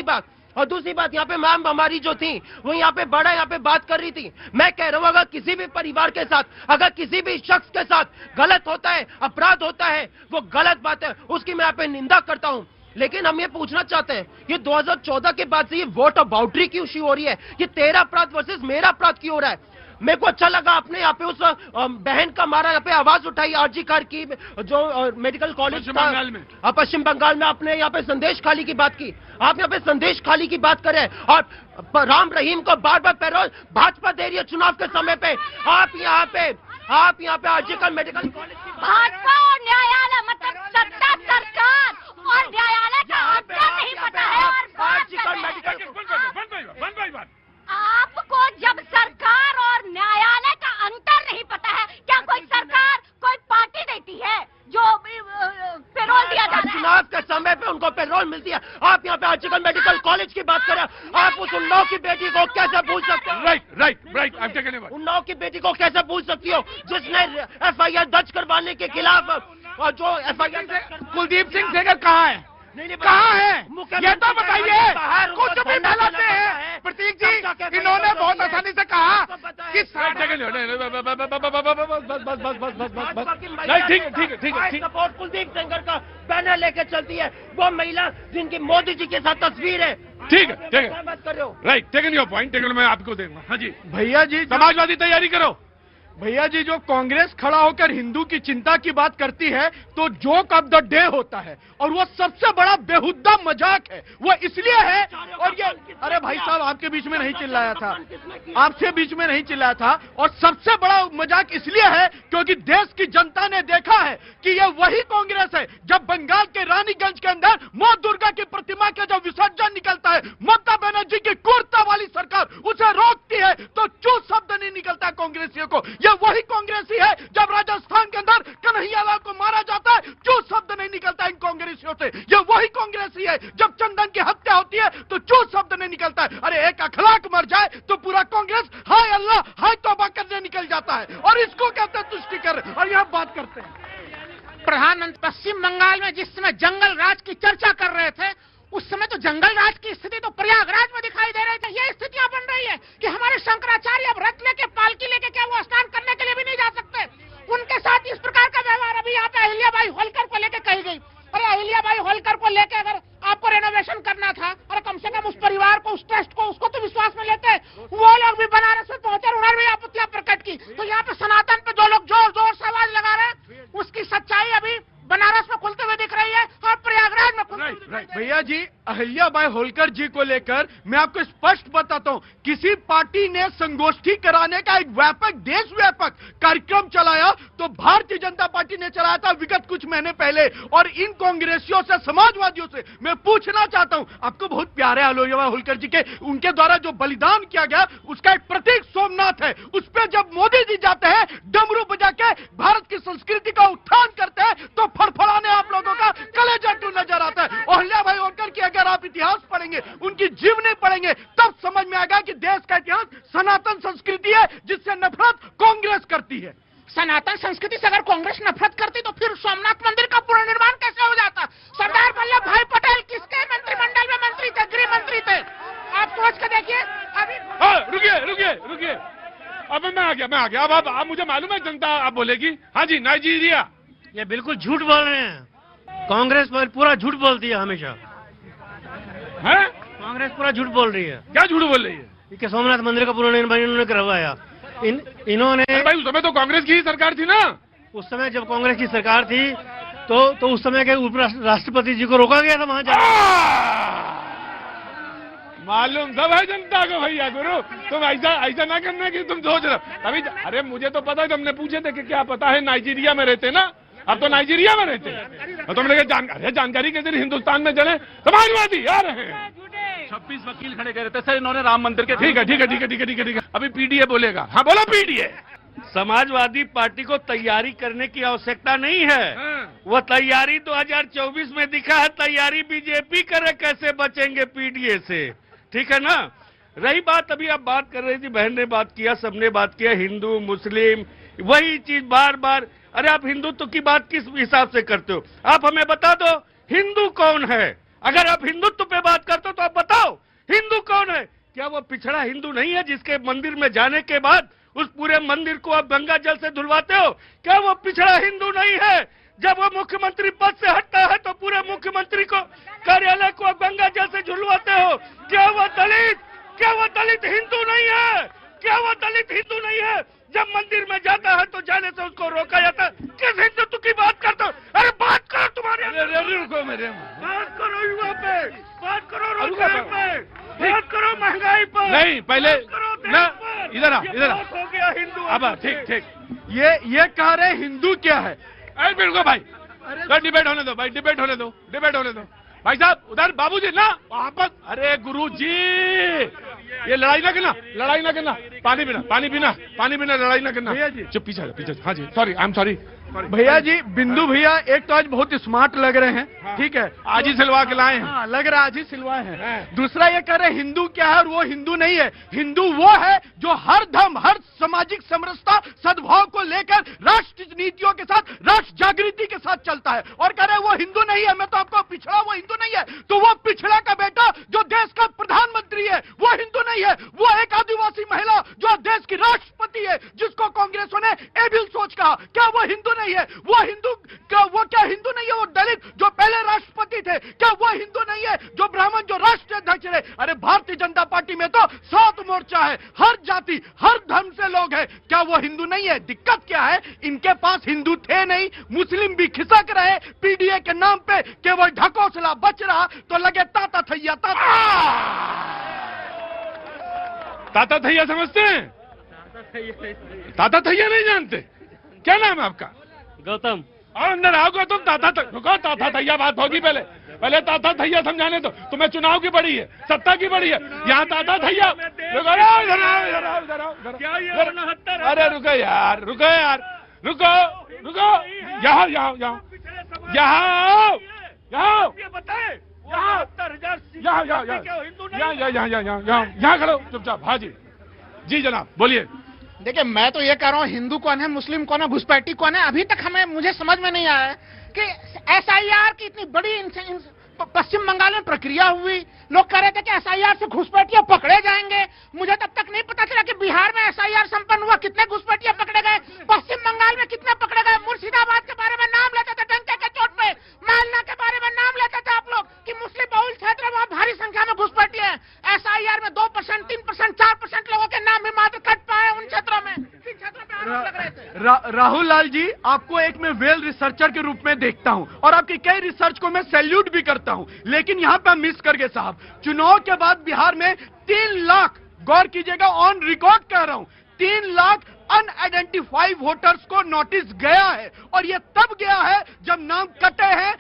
पहली बात। और दूसरी बात, यहाँ पे मैम हमारी जो थी वो यहाँ पे बड़ा यहाँ पे बात कर रही थी। मैं कह रहा हूँ अगर किसी भी परिवार के साथ, अगर किसी भी शख्स के साथ गलत होता है, अपराध होता है, वो गलत बात है, उसकी मैं यहाँ पे निंदा करता हूँ। लेकिन हम ये पूछना चाहते हैं, ये 2014 के बाद से ये वोट ऑफ बाउंड्री क्यों इश्यू हो रही है? ये तेरा अपराध वर्सेस मेरा अपराध क्यों हो रहा है? मेरे को अच्छा लगा आपने यहाँ पे उस बहन का मारा यहाँ पे आवाज उठाई, आरजी कार की जो मेडिकल कॉलेज था पश्चिम बंगाल में, आपने यहाँ पे संदेश खाली की बात की। आप यहाँ पे संदेश खाली की बात करें और राम रहीम को बार बार पैरोल भाजपा दे रही है चुनाव के समय पे। आप यहाँ पे आरजी कार मेडिकल कॉलेज की भाजपा और न्यायालय मतलब सत्ता सरकार और न्यायालय का अंतर नहीं पता है। और आपको जब सरकार और न्यायालय का अंतर नहीं पता है, क्या कोई सरकार कोई पार्टी देती है जो पेरोल दिया जा रहा है? चुनाव के समय पे उनको पेरोल मिलती है। आप यहाँ पे आर्टिकल मेडिकल कॉलेज की बात करें, आप उस उन्नाव की बेटी को कैसे भूल सकते हो? राइट। उन्नाव की बेटी को कैसे भूल सकती हो जिसने FIR दर्ज करवाने के खिलाफ, और जो FIR कुलदीप सिंह सेंगर कहाँ है? कहाँ है ये तो बताइए। कुछ भी गलत है प्रतीक जी, इन्होंने बहुत आसानी से कहा कि ठीक है। सपोर्ट कुलदीप सेंगर का बैनर लेके चलती है वो महिला जिनकी मोदी जी के साथ तस्वीर है। ठीक है बात कर रहे हो। राइट, टेकन योर पॉइंट, मैं आपको दूंगा। हाँ जी भैया जी, समाजवादी तैयारी करो। भैया जी, जो कांग्रेस खड़ा होकर हिंदू की चिंता की बात करती है तो जोक ऑफ द डे होता है, और वो सबसे बड़ा बेहुद्दा मजाक है। वो इसलिए है, और ये अरे भाई साहब आपके बीच में नहीं चिल्लाया था, आपसे बीच में नहीं चिल्लाया था। और सबसे बड़ा मजाक इसलिए है क्योंकि देश की जनता ने देखा है कि ये वही कांग्रेस है जब बंगाल के रानीगंज के अंदर मां दुर्गा की प्रतिमा का जब विसर्जन निकलता है, ममता बनर्जी की क्रूरता वाली सरकार उसे रोकती है तो चू शब्द नहीं निकलता कांग्रेसियों को। ये वही कांग्रेस ही है जब राजस्थान के अंदर कन्हैयालाल को मारा जाता है, जो शब्द नहीं निकलता इन कांग्रेसियों से। ये वही कांग्रेस ही है जब चंदन की हत्या होती है तो जो शब्द नहीं निकलता है। अरे एक अखलाक मर जाए तो पूरा कांग्रेस हाय अल्लाह हाय तौबा करने निकल जाता है, और इसको कहते हैं तुष्टिकर। और यहाँ बात करते हैं प्रधानमंत्री पश्चिम बंगाल में जिस समय जंगल राज की चर्चा कर रहे थे, उस समय तो जंगल राज की स्थिति तो प्रयागराज में दिखाई दे रही थी। ये स्थितियां बन रही है कि हमारे शंकराचार्य अब रथ लेके पालकी लेके क्या वो स्नान करने के लिए भी नहीं जा सकते। उनके साथ इस प्रकार का व्यवहार अभी यहाँ पे अहिल्याबाई होलकर को लेके कही गई। अरे अहिल्याबाई होलकर को लेके अगर आपको रेनोवेशन करना था, अरे कम से कम उस परिवार को, उस ट्रस्ट को, उसको तो विश्वास में लेते। वो लोग भी बनारस में पहुंचे, उन्होंने भी आपत्तियां प्रकट की। तो यहाँ पे सनातन पे जो लोग जोर जोर से आवाज लगा रहे हैं, उसकी सच्चाई अभी बनारस में खुलते हुए दिख रही है और प्रयागराज में खुलते हुए। भैया जी, अहिल्याबाई होलकर जी को लेकर मैं आपको स्पष्ट बताता हूं, किसी पार्टी ने संगोष्ठी कराने का एक व्यापक देशव्यापक कार्यक्रम चलाया तो भारतीय जनता पार्टी ने चलाया था विगत कुछ महीने पहले। और इन कांग्रेसियों से, समाजवादियों से मैं पूछना चाहता हूं, आपको बहुत प्यारे अहिल्याबाई होलकर जी के, उनके द्वारा जो बलिदान किया गया उसका एक प्रतीक सोमनाथ है। उस पर जब मोदी जी जाते हैं डमरू बजा के भारत की संस्कृति का उत्थान करते हैं तो फड़फड़ाने आप लोगों का कलेजा क्यों नजर आता है। अहिल्याबाई होलकर की अगर आप इतिहास पढ़ेंगे, उनकी जीवनी पढ़ेंगे, तब समझ में आएगा कि देश का इतिहास सनातन संस्कृति है जिससे नफरत कांग्रेस करती है। सनातन संस्कृति से अगर कांग्रेस नफरत करती तो फिर सोमनाथ मंदिर का पुनर्निर्माण कैसे हो जाता? सरदार वल्लभ भाई पटेल किसके मंत्रिमंडल में मंत्री थे? गृह मंत्री थे। आप सोच के देखिए। अभी रुकिए अब मैं आ गया। अब आप मुझे मालूम है जनता आप बोलेगी। हाँ जी, नाइजीरिया। ये बिल्कुल झूठ बोल रहे हैं। कांग्रेस पूरा झूठ बोलती है हमेशा। हैं? कांग्रेस पूरा झूठ बोल रही है। क्या झूठ बोल रही है? कि सोमनाथ मंदिर का पुनर्निर्माण इन्होंने करवाया। इन्होंने भाई उस समय तो कांग्रेस की ही सरकार थी ना। उस समय जब कांग्रेस की सरकार थी तो उस समय के उप राष्ट्रपति जी को रोका गया था वहां जाकर। मालूम सब है जनता को भैया गुरु। तुम ऐसा ना करना कि तुम सोच रहे अभी। अरे मुझे तो पता है, तुमने पूछे थे कि क्या पता है नाइजीरिया में रहते ना, अब तो नाइजीरिया में रहते हैं। और तुमने कहा जानकारी के दिन हिंदुस्तान में चले समाजवादी आ रहे हैं। 26 वकील खड़े कर रहे थे सर इन्होंने राम मंदिर के। ठीक है। अभी पीडीए बोलेगा। हाँ बोलो पीडीए। समाजवादी पार्टी को तैयारी करने की आवश्यकता नहीं है। वो तैयारी 2024 में दिखा है। तैयारी बीजेपी करे, कैसे बचेंगे पीडीए से। ठीक है ना। रही बात, अभी आप बात कर रही थी, बहन ने बात किया, सबने बात किया, हिंदू मुस्लिम वही चीज बार बार। अरे आप हिंदुत्व की बात किस हिसाब से करते हो? आप हमें बता दो हिंदू कौन है। अगर आप हिंदुत्व पे बात करते हो तो आप बताओ वो पिछड़ा हिंदू नहीं है जिसके मंदिर में जाने के बाद उस पूरे मंदिर को आप गंगा जल से धुलवाते हो? क्या वो पिछड़ा हिंदू नहीं है? जब वो मुख्यमंत्री पद से हटता है तो पूरे मुख्यमंत्री को कार्यालय को आप गंगा जल से झुलवाते हो? क्या वो दलित हिंदू नहीं है? क्या वो दलित हिंदू नहीं है? जब मंदिर में जाता है तो जाने से उसको रोका जाता है। किस हिंदुत्व की बात करते हो? अरे बात करो तुम्हारे, रुको मेरे, बात करो युवा पे, बात करो रोजगार पे, बात करो महंगाई पर। नहीं पहले ना, इधर आ हो गया हिंदू। अब ठीक ये कह रहे हिंदू क्या है? अरे बिल्कुल भाई, डिबेट होने दो भाई, डिबेट होने दो भाई साहब। उधर बाबूजी ना वापस। अरे गुरुजी, ये लड़ाई ना करना, पानी पीना, लड़ाई ना करना। भैया जी, चुप पीछे। हाँ जी, सॉरी, आई एम सॉरी। भैया जी, बिंदु भैया एक तो आज बहुत स्मार्ट लग रहे हैं, ठीक है, आज ही सिलवा के लाए हैं। हाँ, लग रहा है आज ही सिलवाए हैं। दूसरा ये कह रहे हैं हिंदू क्या है और वो हिंदू नहीं है। हिंदू वो है जो हर धर्म, हर सामाजिक समरसता, सद्भाव को लेकर राष्ट्र नीतियों के साथ, राष्ट्र जागृति के साथ चलता है। और कह रहे हैं वो हिंदू नहीं है। मैं तो आपको पिछड़ा, वो हिंदू नहीं है तो वो पिछड़ा का बेटा जो देश का प्रधानमंत्री है वो हिंदू नहीं है। वो एक आदिवासी महिला जो देश की राष्ट्रपति है जिसको कांग्रेसों ने एविल सोच कहा, क्या वो हिंदू नहीं है? वो हिंदू क्या हिंदू नहीं है? वो दलित जो पहले राष्ट्रपति थे, क्या वो हिंदू नहीं है? जो ब्राह्मण जो राष्ट्रीय अध्यक्ष रहे। अरे भारतीय जनता पार्टी में तो 7 मोर्चा है, हर जाति हर धर्म से लोग हैं, क्या वो हिंदू नहीं है? दिक्कत क्या है? इनके पास हिंदू थे नहीं, मुस्लिम भी खिसक रहे, पीडीए के नाम पे केवल ढकोसला बच रहा तो लगे ताता थैया ताता थैया समझते हैं? ताता थैया नहीं जानते? क्या नाम है आपका? गौतम। और अंदर आओगे तुम। ताता थैया बात होगी पहले ताता थैया समझाने दो। तुम्हें चुनाव की पड़ी है, सत्ता की पड़ी है, यहाँ ताता थैया। अरे रुको यार, यहाँ खड़ो चुपचाप। हाँ जी जनाब बोलिए। देखिए, मैं तो ये कह रहा हूँ हिंदू कौन है, मुस्लिम कौन है, घुसपैठी कौन है, अभी तक मुझे समझ में नहीं आया है कि एसआईआर की इतनी बड़ी पश्चिम बंगाल में प्रक्रिया हुई। लोग कह रहे थे कि एसआईआर से घुसपैठियां पकड़े जाएंगे। मुझे तब तक नहीं पता चला कि बिहार में एसआईआर संपन्न हुआ, कितने घुसपैठियां पकड़े गए, पश्चिम बंगाल में कितने पकड़े गए। मुर्शिदाबाद के बारे में नाम लेते थे डंके के चोट पे, मालना के बारे में नाम लेते थे आप लोग कि मुस्लिम बहुल क्षेत्र है, वहां भारी संख्या में घुसपैठी है। एसआईआर में 2%, 3%, 4% लोगों के नाम भी मात्र कट पाए उन क्षेत्रों में। राहुल लाल जी, आपको एक मैं वेल रिसर्चर के रूप में देखता हूं और आपकी कई रिसर्च को मैं सैल्यूट भी करता हूं, लेकिन यहां पे मिस कर गए साहब। चुनाव के बाद बिहार में 3 लाख, गौर कीजिएगा, ऑन रिकॉर्ड कह रहा हूं, 3 लाख अनआइडेंटिफाइड वोटर्स को नोटिस गया है। और यह तब गया है जब नाम कटे हैं।